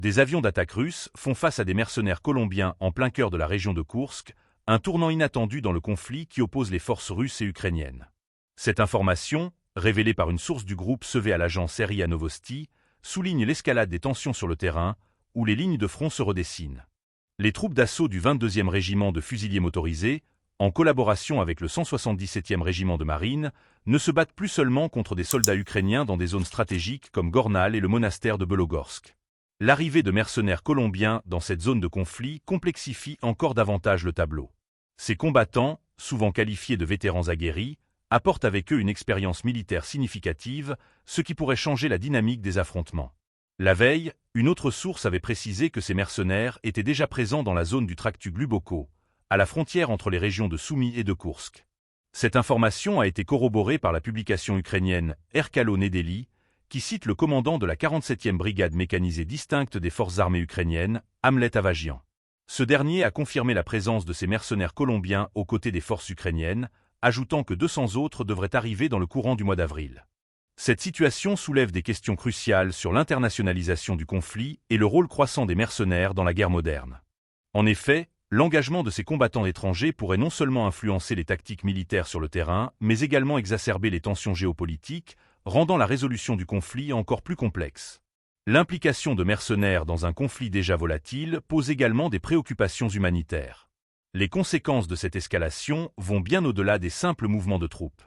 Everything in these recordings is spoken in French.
Des avions d'attaque russes font face à des mercenaires colombiens en plein cœur de la région de Koursk, un tournant inattendu dans le conflit qui oppose les forces russes et ukrainiennes. Cette information, révélée par une source du groupe CV à l'agence RIA Novosti, souligne l'escalade des tensions sur le terrain, où les lignes de front se redessinent. Les troupes d'assaut du 22e régiment de fusiliers motorisés, en collaboration avec le 177e régiment de marine, ne se battent plus seulement contre des soldats ukrainiens dans des zones stratégiques comme Gornal et le monastère de Belogorsk. L'arrivée de mercenaires colombiens dans cette zone de conflit complexifie encore davantage le tableau. Ces combattants, souvent qualifiés de vétérans aguerris, apportent avec eux une expérience militaire significative, ce qui pourrait changer la dynamique des affrontements. La veille, une autre source avait précisé que ces mercenaires étaient déjà présents dans la zone du tractu Gluboko, à la frontière entre les régions de Soumy et de Koursk. Cette information a été corroborée par la publication ukrainienne Erkalo Nedeli, qui cite le commandant de la 47e brigade mécanisée distincte des forces armées ukrainiennes, Hamlet Avagian. Ce dernier a confirmé la présence de ces mercenaires colombiens aux côtés des forces ukrainiennes, ajoutant que 200 autres devraient arriver dans le courant du mois d'avril. Cette situation soulève des questions cruciales sur l'internationalisation du conflit et le rôle croissant des mercenaires dans la guerre moderne. En effet, l'engagement de ces combattants étrangers pourrait non seulement influencer les tactiques militaires sur le terrain, mais également exacerber les tensions géopolitiques, rendant la résolution du conflit encore plus complexe. L'implication de mercenaires dans un conflit déjà volatile pose également des préoccupations humanitaires. Les conséquences de cette escalation vont bien au-delà des simples mouvements de troupes.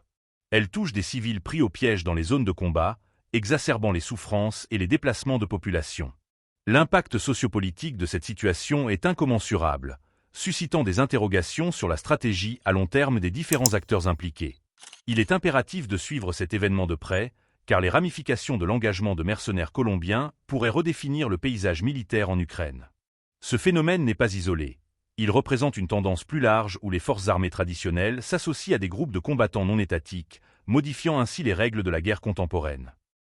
Elles touchent des civils pris au piège dans les zones de combat, exacerbant les souffrances et les déplacements de population. L'impact sociopolitique de cette situation est incommensurable, suscitant des interrogations sur la stratégie à long terme des différents acteurs impliqués. Il est impératif de suivre cet événement de près, car les ramifications de l'engagement de mercenaires colombiens pourraient redéfinir le paysage militaire en Ukraine. Ce phénomène n'est pas isolé. Il représente une tendance plus large où les forces armées traditionnelles s'associent à des groupes de combattants non étatiques, modifiant ainsi les règles de la guerre contemporaine.